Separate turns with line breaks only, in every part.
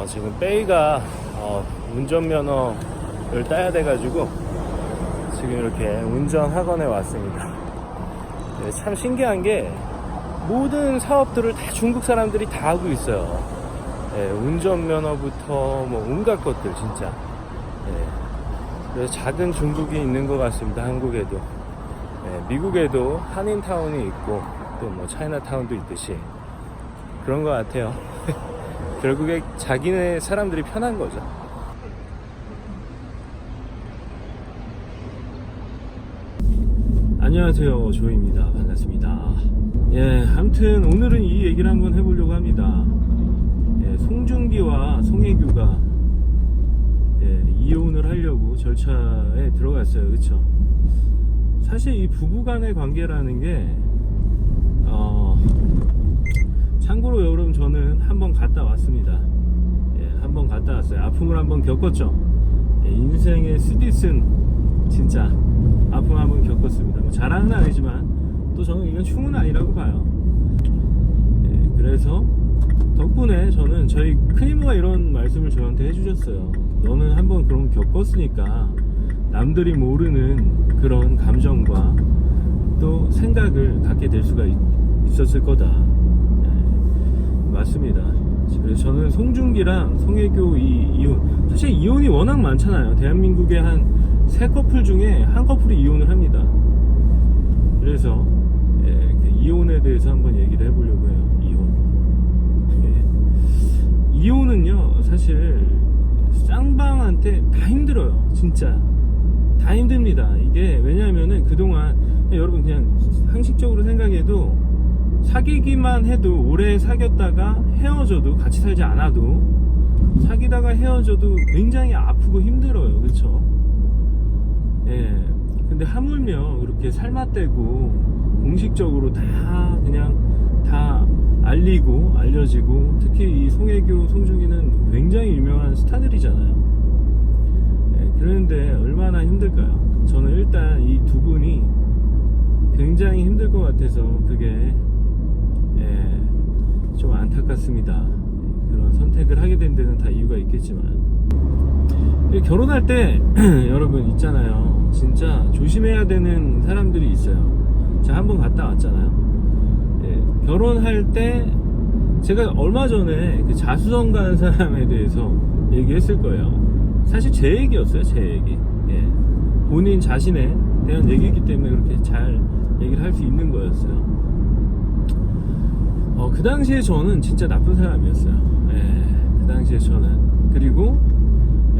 지금 빼이가 운전면허를 따야 돼가지고 지금 이렇게 운전학원에 왔습니다. 네, 참 신기한 게 모든 사업들을 다 중국 사람들이 다 하고 있어요. 네, 운전면허부터 뭐 온갖 것들 진짜. 네, 그래서 작은 중국이 있는 것 같습니다. 한국에도. 네, 미국에도 한인타운이 있고 또 뭐 차이나타운도 있듯이 그런 것 같아요. 결국에 자기네 사람들이 편한 거죠. 안녕하세요, 조입니다. 반갑습니다. 예, 아무튼 오늘은 이 얘기를 한번 해보려고 합니다. 예, 송중기와 송혜교가 이혼을 하려고 절차에 들어갔어요. 그쵸? 사실 이 부부간의 관계라는 게 참고로 여러분, 저는 한번 갔다 왔습니다. 예, 한번 갔다 왔어요. 아픔을 한번 겪었죠. 예, 인생의 쓰디쓴 진짜 아픔 한번 겪었습니다. 뭐 자랑은 아니지만 또 저는 이건 흉은 아니라고 봐요. 예, 그래서 덕분에 저는 저희 큰이모가 이런 말씀을 저한테 해주셨어요. 너는 한번 그런 거 겪었으니까 남들이 모르는 그런 감정과 또 생각을 갖게 될 수가 있었을 거다. 맞습니다. 그래서 저는 송중기랑 송혜교 이혼, 사실 이혼이 워낙 많잖아요. 대한민국의 한 3커플 중에 한 커플이 이혼을 합니다. 그래서 그 이혼에 대해서 한번 얘기를 해보려고 해요. 이혼은요 사실 쌍방한테 다 힘들어요. 진짜 다 힘듭니다. 이게 왜냐하면은 그동안 여러분 그냥 상식적으로 생각해도 사귀기만 해도 오래 사귀었다가 헤어져도, 같이 살지 않아도 사귀다가 헤어져도 굉장히 아프고 힘들어요. 그쵸? 예. 근데 하물며 그렇게 살맛대고 공식적으로 다 그냥 다 알려지고, 특히 이 송혜교, 송중기는 굉장히 유명한 스타들이잖아요. 예. 그런데 얼마나 힘들까요? 저는 일단 이 두 분이 굉장히 힘들 것 같아서 그게 좀 안타깝습니다. 그런 선택을 하게 된 데는 다 이유가 있겠지만, 결혼할 때 여러분 있잖아요, 진짜 조심해야 되는 사람들이 있어요. 제가 한번 갔다 왔잖아요. 결혼할 때 제가 얼마 전에 그 자수성 간 사람에 대해서 얘기했을 거예요. 사실 제 얘기였어요. 제 얘기. 본인 자신에 대한 얘기이기 때문에 그렇게 잘 얘기를 할 수 있는 거였어요. 그 당시에 저는 진짜 나쁜 사람이었어요. 그 당시에 저는. 그리고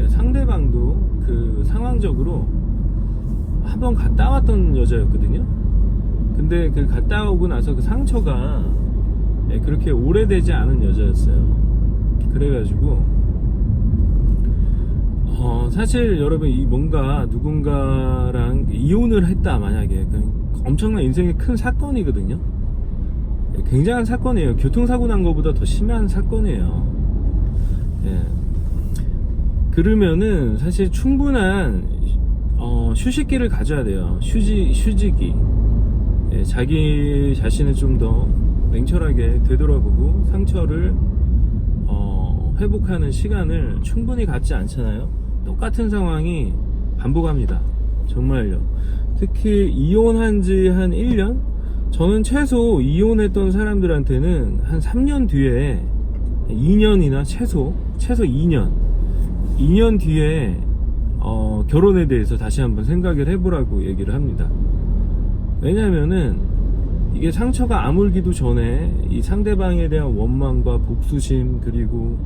상대방도 그 상황적으로 한번 갔다 왔던 여자였거든요. 근데 그 갔다 오고 나서 그 상처가 그렇게 오래되지 않은 여자였어요. 그래가지고 사실 여러분, 이 뭔가 누군가랑 이혼을 했다, 만약에 엄청난 인생의 큰 사건이거든요. 굉장한 사건이에요. 교통사고 난 것보다 더 심한 사건이에요. 그러면은 사실 충분한 휴식기를 가져야 돼요. 휴지기. 자기 자신을 좀 더 냉철하게 되돌아보고 상처를 회복하는 시간을 충분히 갖지 않잖아요. 똑같은 상황이 반복합니다. 정말요. 특히 이혼한 지 한 1년? 저는 최소 이혼했던 사람들한테는 한 3년 뒤에, 2년이나 최소 2년 뒤에 결혼에 대해서 다시 한번 생각을 해보라고 얘기를 합니다. 왜냐면은 이게 상처가 아물기도 전에 이 상대방에 대한 원망과 복수심, 그리고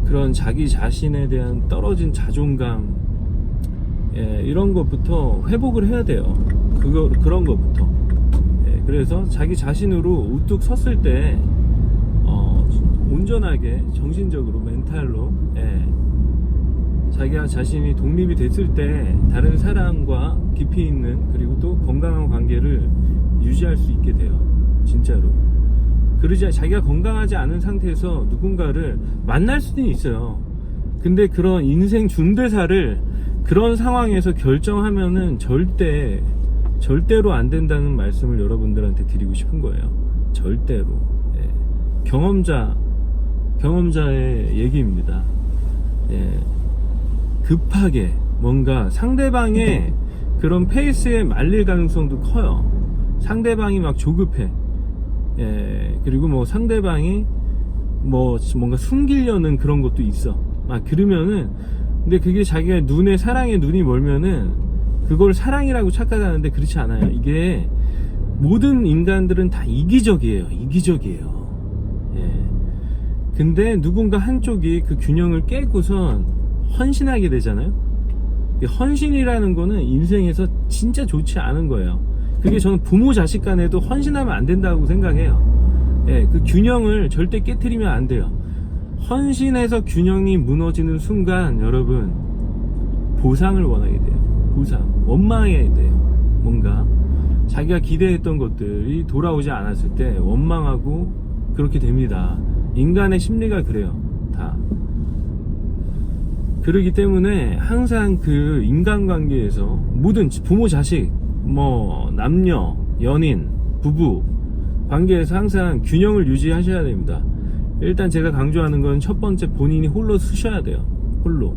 그런 자기 자신에 대한 떨어진 자존감, 이런 것부터 회복을 해야 돼요. 그런 것부터. 그래서 자기 자신으로 우뚝 섰을 때 온전하게 정신적으로, 멘탈로 자기가 자신이 독립이 됐을 때 다른 사람과 깊이 있는, 그리고 또 건강한 관계를 유지할 수 있게 돼요. 진짜로. 그러지, 자기가 건강하지 않은 상태에서 누군가를 만날 수는 있어요. 근데 그런 인생 준대사를 그런 상황에서 결정하면은 절대로 안 된다는 말씀을 여러분들한테 드리고 싶은 거예요. 절대로. 경험자 경험자의 얘기입니다. 예, 급하게 뭔가 상대방의 그런 페이스에 말릴 가능성도 커요. 상대방이 막 조급해. 예, 그리고 뭐 상대방이 뭐 뭔가 숨기려는 그런 것도 있어. 막 그러면은, 근데 그게 자기가 사랑에 눈이 멀면은 그걸 사랑이라고 착각하는데 그렇지 않아요. 이게 모든 인간들은 다 이기적이에요. 예. 근데 누군가 한쪽이 그 균형을 깨고선 헌신하게 되잖아요. 헌신이라는 거는 인생에서 진짜 좋지 않은 거예요. 그게 저는 부모 자식 간에도 헌신하면 안 된다고 생각해요. 예, 그 균형을 절대 깨트리면 안 돼요. 헌신해서 균형이 무너지는 순간 여러분 보상을 원하게 돼요. 보상, 원망해야 돼요. 뭔가 자기가 기대했던 것들이 돌아오지 않았을 때 원망하고 그렇게 됩니다. 인간의 심리가 그래요. 다. 그러기 때문에 항상 그 인간관계에서 모든 부모 자식 뭐 남녀 연인 부부 관계에서 항상 균형을 유지하셔야 됩니다. 일단 제가 강조하는 건 첫 번째, 본인이 홀로 쓰셔야 돼요. 홀로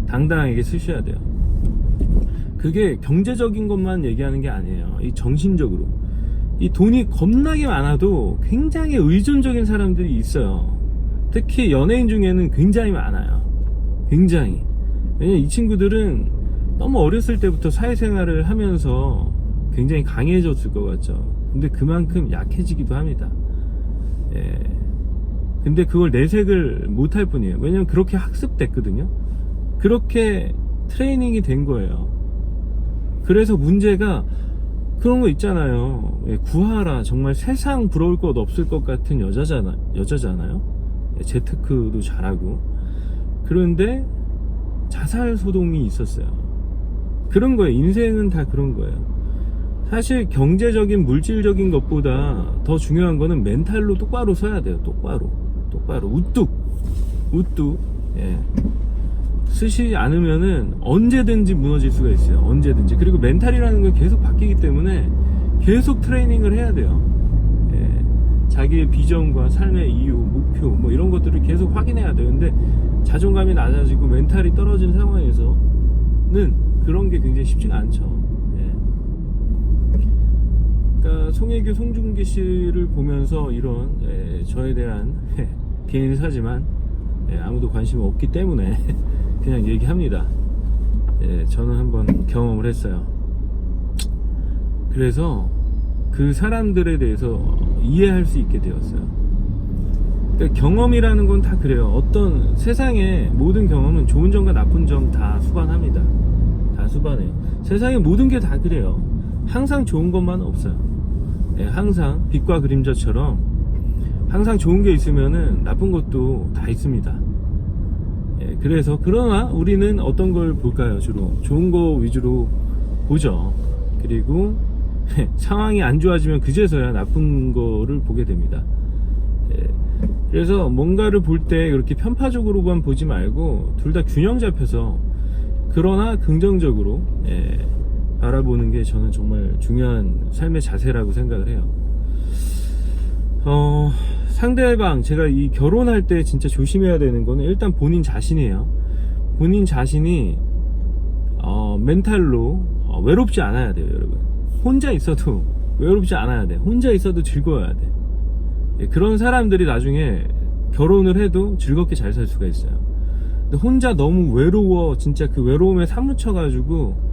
당당하게 쓰셔야 돼요. 그게 경제적인 것만 얘기하는 게 아니에요. 이 정신적으로 이 돈이 겁나게 많아도 굉장히 의존적인 사람들이 있어요. 특히 연예인 중에는 굉장히 많아요. 굉장히. 왜냐면 이 친구들은 너무 어렸을 때부터 사회생활을 하면서 굉장히 강해졌을 것 같죠. 근데 그만큼 약해지기도 합니다. 예. 근데 그걸 내색을 못할 뿐이에요. 왜냐면 그렇게 학습됐거든요. 그렇게 트레이닝이 된 거예요. 그래서 문제가 그런 거 있잖아요. 예, 구하라. 정말 세상 부러울 것 없을 것 같은 여자잖아요. 예, 재테크도 잘하고. 그런데 자살 소동이 있었어요. 그런 거예요. 인생은 다 그런 거예요. 사실 경제적인 물질적인 것보다 더 중요한 거는 멘탈로 똑바로 서야 돼요. 똑바로 우뚝 예. 쓰지 않으면은 언제든지 무너질 수가 있어요. 언제든지. 그리고 멘탈이라는 건 계속 바뀌기 때문에 계속 트레이닝을 해야 돼요. 예. 자기의 비전과 삶의 이유, 목표 뭐 이런 것들을 계속 확인해야 돼요. 근데 자존감이 낮아지고 멘탈이 떨어진 상황에서는 그런 게 굉장히 쉽지가 않죠. 예. 그러니까 송혜교, 송중기 씨를 보면서 이런 저에 대한 개인사지만 아무도 관심이 없기 때문에 그냥 얘기합니다. 저는 한번 경험을 했어요. 그래서 그 사람들에 대해서 이해할 수 있게 되었어요. 그러니까 경험이라는 건 다 그래요. 어떤 세상의 모든 경험은 좋은 점과 나쁜 점 다 수반합니다. 다 수반해요. 세상의 모든 게 다 그래요. 항상 좋은 것만 없어요. 항상 빛과 그림자처럼 항상 좋은 게 있으면은 나쁜 것도 다 있습니다. 그래서 그러나 우리는 어떤 걸 볼까요? 주로 좋은 거 위주로 보죠. 그리고 상황이 안 좋아지면 그제서야 나쁜 거를 보게 됩니다. 그래서 뭔가를 볼 때 그렇게 편파적으로만 보지 말고 둘 다 균형 잡혀서 그러나 긍정적으로 바라보는 게 저는 정말 중요한 삶의 자세라고 생각을 해요. 상대방, 제가 이 결혼할 때 진짜 조심해야 되는 거는 일단 본인 자신이에요. 본인 자신이 멘탈로 외롭지 않아야 돼요, 여러분. 혼자 있어도 외롭지 않아야 돼. 혼자 있어도 즐거워야 돼. 그런 사람들이 나중에 결혼을 해도 즐겁게 잘 살 수가 있어요. 근데 혼자 너무 외로워, 진짜 그 외로움에 사무쳐가지고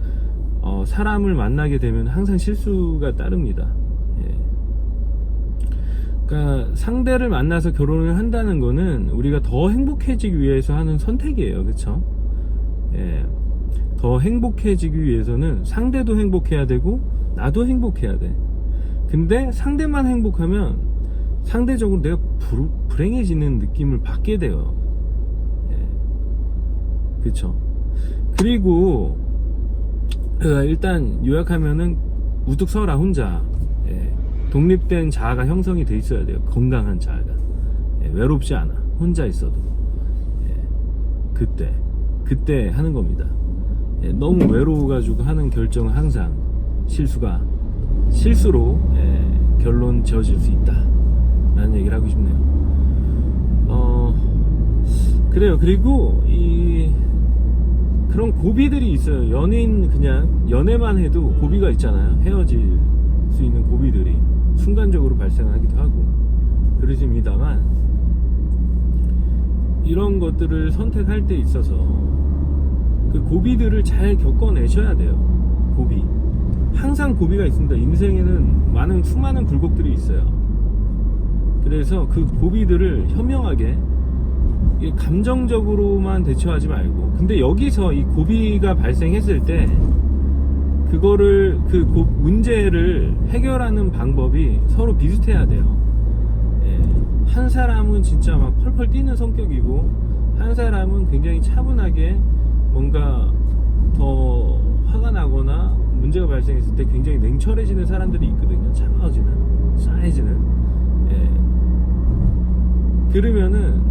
사람을 만나게 되면 항상 실수가 따릅니다. 그러니까 상대를 만나서 결혼을 한다는 거는 우리가 더 행복해지기 위해서 하는 선택이에요. 그쵸? 더 행복해지기 위해서는 상대도 행복해야 되고 나도 행복해야 돼. 근데 상대만 행복하면 상대적으로 내가 불행해지는 느낌을 받게 돼요. 그쵸? 그리고 일단 요약하면은 우뚝 서라. 혼자 독립된 자아가 형성이 돼 있어야 돼요. 건강한 자아가. 외롭지 않아. 혼자 있어도. 그때 하는 겁니다. 너무 외로워가지고 하는 결정은 항상 실수로 결론 지어질 수 있다 라는 얘기를 하고 싶네요. 그래요. 그리고 그런 고비들이 있어요. 연인 그냥 연애만 해도 고비가 있잖아요. 헤어질 수 있는 고비들이 순간적으로 발생하기도 하고 그러십니다만, 이런 것들을 선택할 때 있어서 그 고비들을 잘 겪어내셔야 돼요. 고비, 항상 고비가 있습니다. 인생에는 수많은 굴곡들이 있어요. 그래서 그 고비들을 현명하게 감정적으로만 대처하지 말고, 근데 여기서 이 고비가 발생했을 때 그거를 문제를 해결하는 방법이 서로 비슷해야 돼요. 한 사람은 진짜 막 펄펄 뛰는 성격이고, 한 사람은 굉장히 차분하게 뭔가 더 화가 나거나 문제가 발생했을 때 굉장히 냉철해지는 사람들이 있거든요. 차가워지는, 싸해지는. 그러면은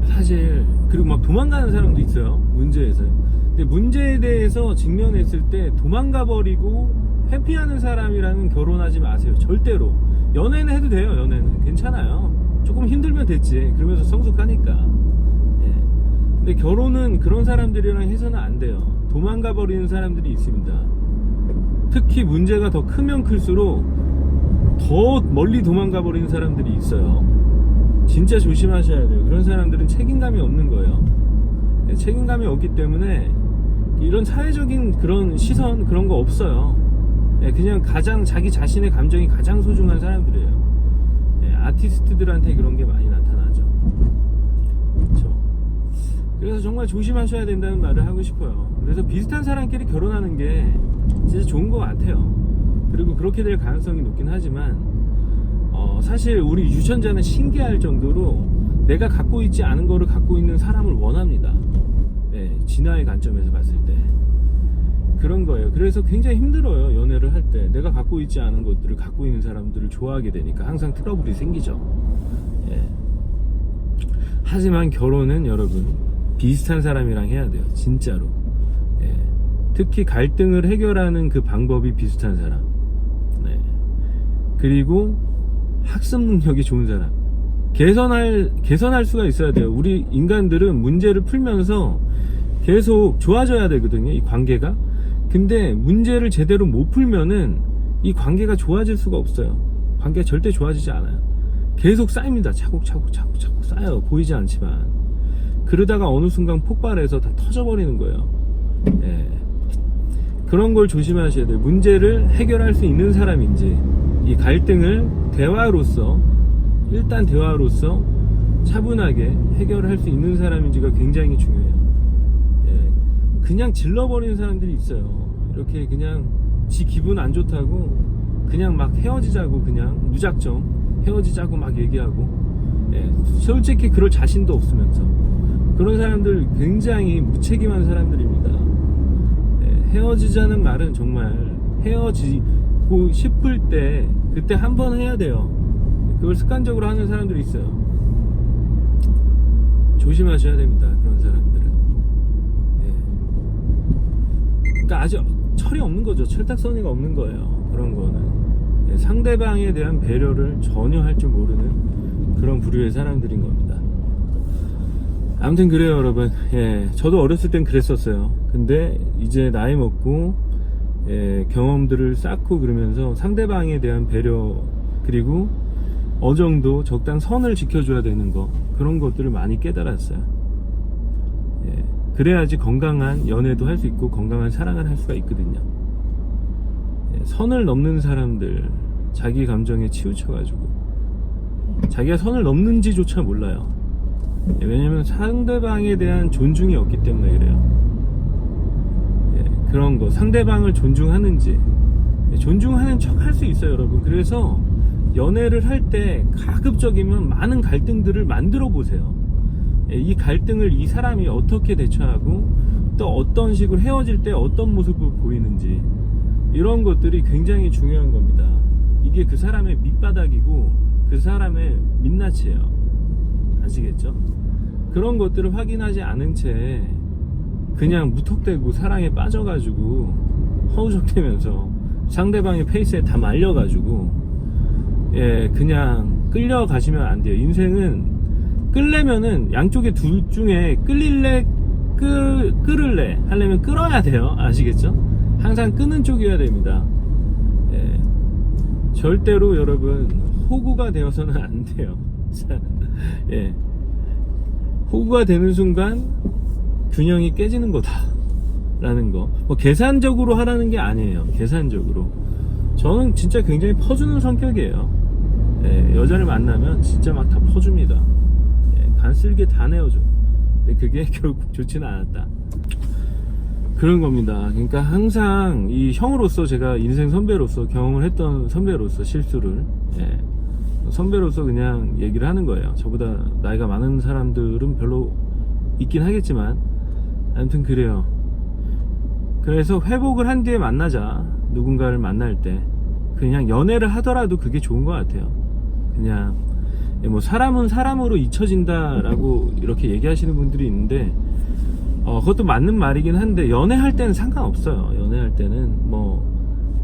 사실, 그리고 막 도망가는 사람도 있어요. 문제에서. 근데 문제에 대해서 직면했을 때 도망가 버리고 회피하는 사람이랑은 결혼하지 마세요. 절대로. 연애는 해도 돼요. 연애는 괜찮아요. 조금 힘들면 됐지. 그러면서 성숙하니까. 근데 결혼은 그런 사람들이랑 해서는 안 돼요. 도망가 버리는 사람들이 있습니다. 특히 문제가 더 크면 클수록 더 멀리 도망가 버리는 사람들이 있어요. 진짜 조심하셔야 돼요. 그런 사람들은 책임감이 없는 거예요. 책임감이 없기 때문에 이런 사회적인 그런 시선 그런 거 없어요. 그냥 가장 자기 자신의 감정이 가장 소중한 사람들이에요. 아티스트들한테 그런 게 많이 나타나죠. 그렇죠. 그래서 정말 조심하셔야 된다는 말을 하고 싶어요. 그래서 비슷한 사람끼리 결혼하는 게 진짜 좋은 것 같아요. 그리고 그렇게 될 가능성이 높긴 하지만, 사실 우리 유전자는 신기할 정도로 내가 갖고 있지 않은 거를 갖고 있는 사람을 원합니다. 진화의 관점에서 봤을 때 그런 거예요. 그래서 굉장히 힘들어요. 연애를 할 때 내가 갖고 있지 않은 것들을 갖고 있는 사람들을 좋아하게 되니까 항상 트러블이 생기죠. 하지만 결혼은 여러분 비슷한 사람이랑 해야 돼요. 진짜로. 특히 갈등을 해결하는 그 방법이 비슷한 사람. 그리고 학습 능력이 좋은 사람. 개선할 수가 있어야 돼요. 우리 인간들은 문제를 풀면서 계속 좋아져야 되거든요. 이 관계가. 근데 문제를 제대로 못 풀면은 이 관계가 좋아질 수가 없어요. 관계가 절대 좋아지지 않아요. 계속 쌓입니다. 차곡차곡 쌓여요. 보이지 않지만. 그러다가 어느 순간 폭발해서 다 터져버리는 거예요. 그런 걸 조심하셔야 돼요. 문제를 해결할 수 있는 사람인지, 이 갈등을 일단 대화로서 차분하게 해결할 수 있는 사람인지가 굉장히 중요해요. 그냥 질러버리는 사람들이 있어요. 이렇게 그냥 지 기분 안 좋다고 그냥 막 헤어지자고, 그냥 무작정 헤어지자고 막 얘기하고, 솔직히 그럴 자신도 없으면서. 그런 사람들 굉장히 무책임한 사람들입니다. 헤어지자는 말은 정말 헤어지고 싶을 때 그때 한 번 해야 돼요. 그걸 습관적으로 하는 사람들이 있어요. 조심하셔야 됩니다. 그런 사람들은. 그러니까 아주 철이 없는 거죠. 철딱서니가 없는 거예요. 그런 거는. 상대방에 대한 배려를 전혀 할 줄 모르는 그런 부류의 사람들인 겁니다. 아무튼 그래요, 여러분. 저도 어렸을 땐 그랬었어요. 근데 이제 나이 먹고 경험들을 쌓고 그러면서 상대방에 대한 배려, 그리고 어느 정도 적당선을 지켜줘야 되는 거, 그런 것들을 많이 깨달았어요. 그래야지 건강한 연애도 할 수 있고 건강한 사랑을 할 수가 있거든요. 선을 넘는 사람들, 자기 감정에 치우쳐가지고 자기가 선을 넘는지조차 몰라요. 왜냐면 상대방에 대한 존중이 없기 때문에 그래요. 그런 거, 상대방을 존중하는지, 존중하는 척 할 수 있어요, 여러분. 그래서 연애를 할 때 가급적이면 많은 갈등들을 만들어 보세요. 이 갈등을 이 사람이 어떻게 대처하고 또 어떤 식으로 헤어질 때 어떤 모습을 보이는지, 이런 것들이 굉장히 중요한 겁니다. 이게 그 사람의 밑바닥이고 그 사람의 민낯이에요. 아시겠죠? 그런 것들을 확인하지 않은 채 그냥 무턱대고 사랑에 빠져가지고 허우적대면서 상대방의 페이스에 다 말려가지고 그냥 끌려가시면 안 돼요. 인생은 끌려면은 양쪽에 둘 중에 끌릴래 끌을래 하려면 끌어야 돼요. 아시겠죠? 항상 끄는 쪽이어야 됩니다. 예. 절대로 여러분 호구가 되어서는 안 돼요. 자, 예. 호구가 되는 순간 균형이 깨지는 거다 라는 거. 뭐 계산적으로 하라는 게 아니에요. 계산적으로 저는 진짜 굉장히 퍼주는 성격이에요. 예. 여자를 만나면 진짜 막 다 퍼줍니다. 예. 간쓸게 다 내어줘. 근데 그게 결국 좋지는 않았다 그런 겁니다. 그러니까 항상 이 형으로서, 제가 인생 선배로서 경험을 했던 선배로서 실수를, 예, 선배로서 그냥 얘기를 하는 거예요. 저보다 나이가 많은 사람들은 별로 있긴 하겠지만 아무튼 그래요. 그래서 회복을 한 뒤에 만나자. 누군가를 만날 때 그냥 연애를 하더라도 그게 좋은 것 같아요. 그냥 뭐 사람은 사람으로 잊혀진다라고 이렇게 얘기하시는 분들이 있는데 그것도 맞는 말이긴 한데, 연애할 때는 상관없어요. 연애할 때는 뭐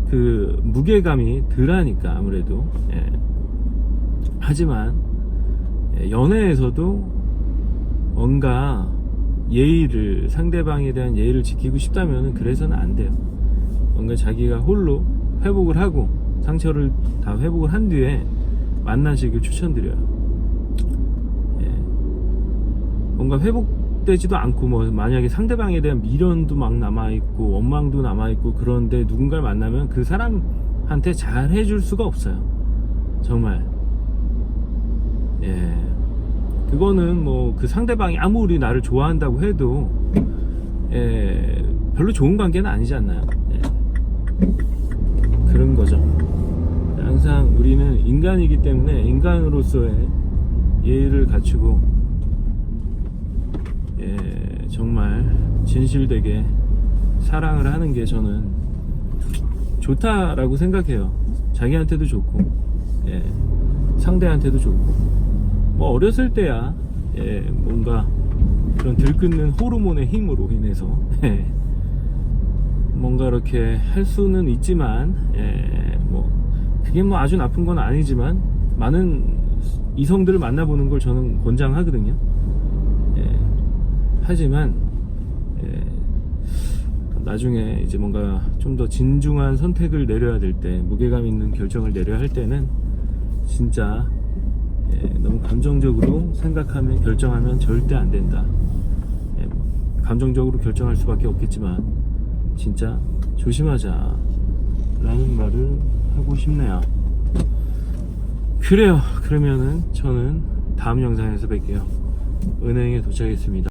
그 무게감이 덜하니까 아무래도. 예. 하지만 연애에서도 뭔가 예의를, 상대방에 대한 예의를 지키고 싶다면 그래서는 안 돼요. 뭔가 자기가 홀로 회복을 하고 상처를 다 회복을 한 뒤에 만나시길 추천드려요. 예. 뭔가 회복되지도 않고, 뭐 만약에 상대방에 대한 미련도 막 남아있고 원망도 남아있고, 그런데 누군가를 만나면 그 사람한테 잘 해줄 수가 없어요. 정말. 예. 그거는 뭐 그 상대방이 아무리 나를 좋아한다고 해도 별로 좋은 관계는 아니지 않나요? 예. 그런 거죠. 항상 우리는 인간이기 때문에 인간으로서의 예의를 갖추고, 정말 진실되게 사랑을 하는 게 저는 좋다라고 생각해요. 자기한테도 좋고, 상대한테도 좋고. 뭐 어렸을 때야 뭔가 그런 들끓는 호르몬의 힘으로 인해서 뭔가 이렇게 할 수는 있지만, 뭐 그게 뭐 아주 나쁜 건 아니지만 많은 이성들을 만나보는 걸 저는 권장하거든요. 하지만 나중에 이제 뭔가 좀 더 진중한 선택을 내려야 될 때, 무게감 있는 결정을 내려야 할 때는 진짜 너무 감정적으로 생각하면, 결정하면 절대 안 된다. 감정적으로 결정할 수밖에 없겠지만 진짜 조심하자 라는 말을 하고 싶네요. 그래요. 그러면은 저는 다음 영상에서 뵐게요. 은행에 도착했습니다.